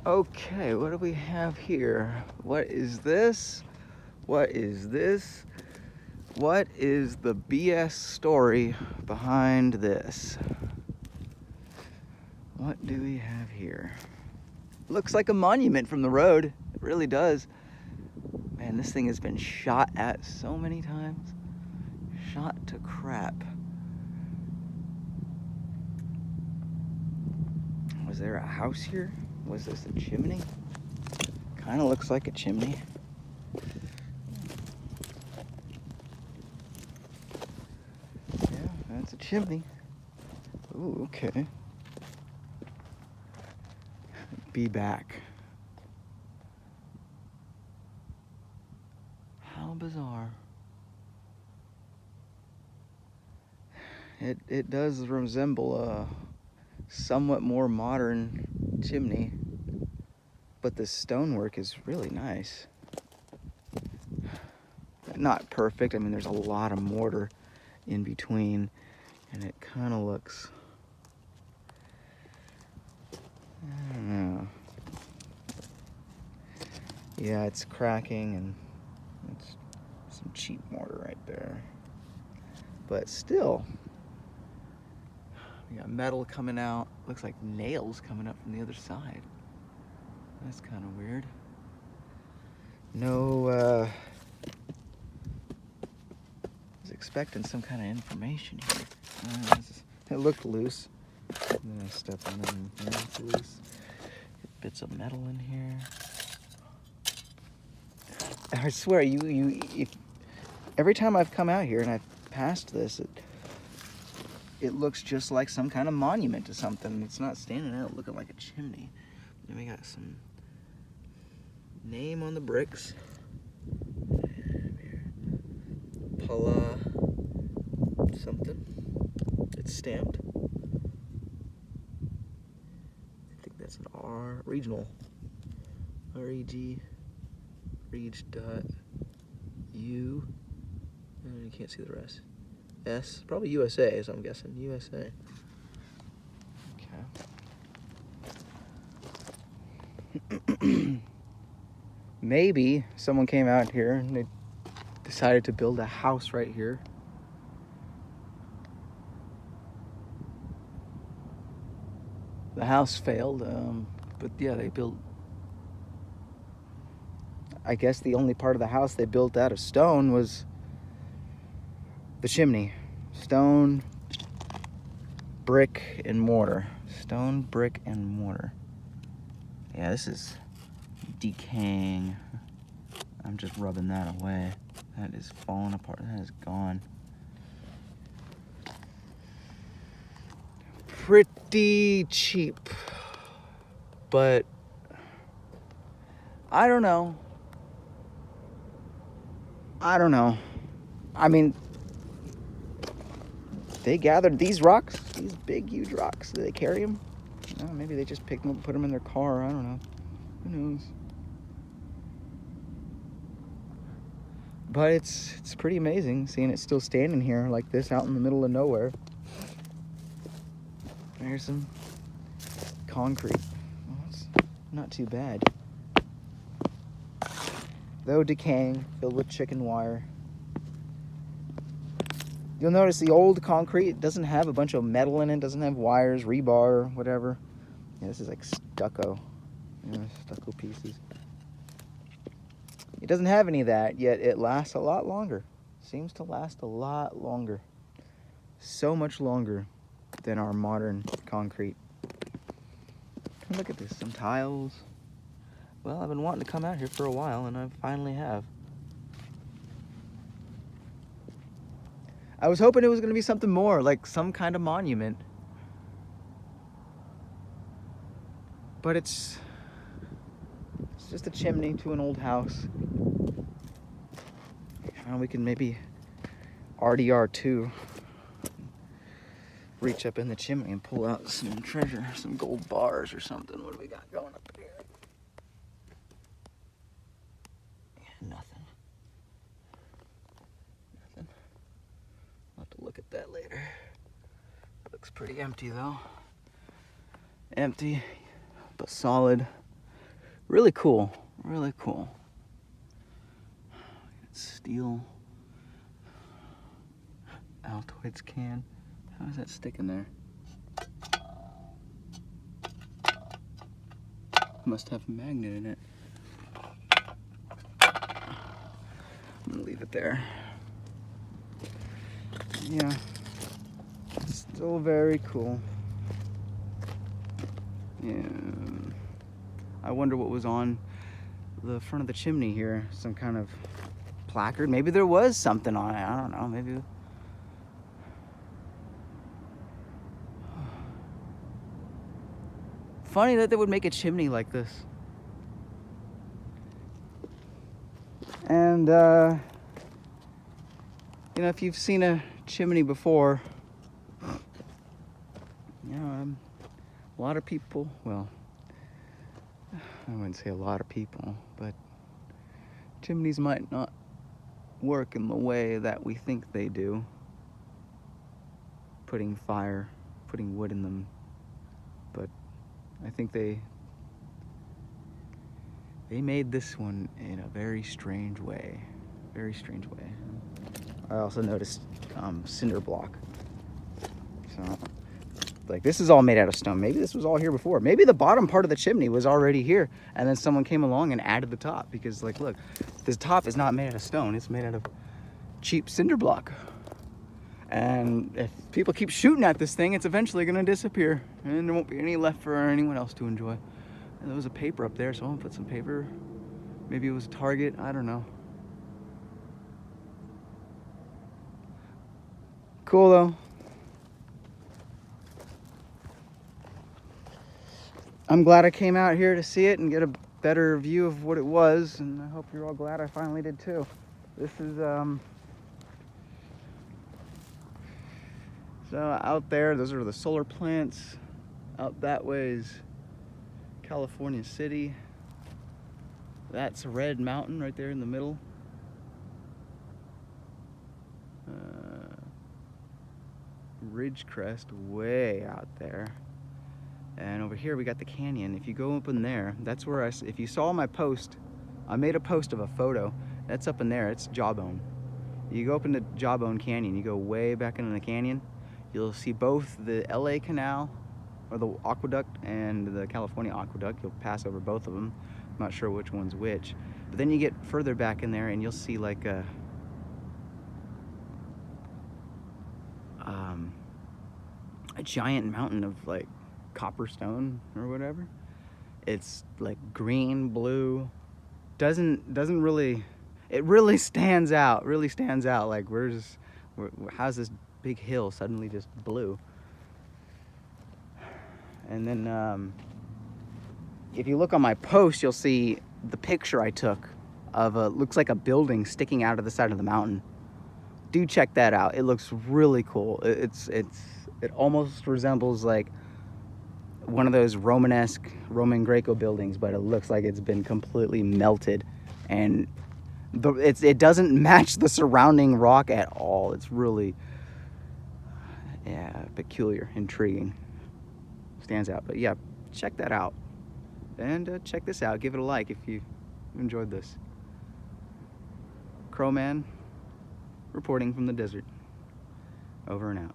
Okay, what do we have here? What is this? What is this? What is the BS story behind this? What do we have here? Looks like a monument from the road. It really does. Man, this thing has been shot at so many times. Shot to crap. Was there a house here? Was this a chimney? Kind of looks like a chimney. Yeah, that's a chimney. Ooh, okay. Be back. How bizarre. It does resemble a somewhat more modern chimney, but the stonework is really nice. Not perfect. I mean, there's a lot of mortar in between, and it kind of looks, I don't know. Yeah, it's cracking, and it's some cheap mortar right there. But still, we got metal coming out. Looks like nails coming up from the other side. That's kind of weird. No, I was expecting some kind of information here. It looked loose. And then I step on it and it's loose. Bits of metal in here. I swear, if every time I've come out here and I've passed this, it looks just like some kind of monument to something. It's not standing out looking like a chimney. Then we got some name on the bricks. Pala something. It's stamped. I think that's an R. Regional. REG. Reg.U. And you can't see the rest. S. Probably USA, so I'm guessing. USA. Okay. Maybe someone came out here and they decided to build a house right here. The house failed, but yeah, they built, I guess the only part of the house they built out of stone was the chimney. Stone, brick, and mortar. Stone, brick, and mortar. Yeah, this is decaying. I'm just rubbing that away. That is falling apart. That is gone. Pretty cheap, but I don't know. I mean, they gathered these rocks, these big, huge rocks. Did they carry them? No, maybe they just picked them up and put them in their car. I don't know. Who knows? But it's pretty amazing seeing it still standing here like this out in the middle of nowhere. There's some concrete. Well, it's not too bad. Though decaying, filled with chicken wire. You'll notice the old concrete doesn't have a bunch of metal in it, doesn't have wires, rebar, whatever. Yeah, this is like stucco. Yeah, stucco pieces. It doesn't have any of that, yet it lasts a lot longer. Seems to last a lot longer. So much longer than our modern concrete. Look at this, some tiles. Well, I've been wanting to come out here for a while, and I finally have. I was hoping it was going to be something more, like some kind of monument. But it's just a chimney to an old house. And we can maybe RDR2. Reach up in the chimney and pull out some treasure, some gold bars or something. What do we got going up here? Yeah, nothing. I'll have to look at that later. Looks pretty empty though. Empty, but solid. Really cool, really cool. Steel Altoids can. How does that stick in there? Must have a magnet in it. I'm gonna leave it there. Yeah, still very cool. Yeah, I wonder what was on the front of the chimney here. Some kind of placard. Maybe there was something on it. I don't know. Maybe. Funny that they would make a chimney like this. And you know, if you've seen a chimney before, you know, a lot of people, well, I wouldn't say a lot of people, but chimneys might not work in the way that we think they do. Putting wood in them. But I think they made this one in a very strange way. Very strange way. I also noticed cinder block. So, like, this is all made out of stone. Maybe this was all here before. Maybe the bottom part of the chimney was already here, and then someone came along and added the top. Because, like, look, this top is not made out of stone. It's made out of cheap cinder block. And if people keep shooting at this thing, it's eventually going to disappear, and there won't be any left for anyone else to enjoy. And there was a paper up there, so I'm gonna put some paper. Maybe it was Target, I don't know. Cool though. I'm glad I came out here to see it and get a better view of what it was, and I hope you're all glad I finally did too. This is so out there, those are the solar plants. Out that way is California City. That's Red Mountain right there in the middle. Ridgecrest way out there. And over here we got the canyon. If you go up in there, that's where if you saw my post, I made a post of a photo. That's up in there, it's Jawbone. You go up into Jawbone Canyon, you go way back into the canyon, you'll see both the LA Canal, or the aqueduct, and the California aqueduct. You'll pass over both of them. I'm not sure which one's which. But then you get further back in there and you'll see like a giant mountain of like copper stone or whatever. It's like green, blue. Doesn't really, it really stands out, like how's this big hill suddenly just blue? And then if you look on my post, you'll see the picture I took of looks like a building sticking out of the side of the mountain. Do check that out. It looks really cool. It almost resembles like one of those Romanesque, Roman Greco buildings, but it looks like it's been completely melted, and it doesn't match the surrounding rock at all. It's really, yeah, peculiar, intriguing. Stands out. But yeah, check that out, and check this out. Give it a like if you enjoyed this. Crowman reporting from the desert. Over and out.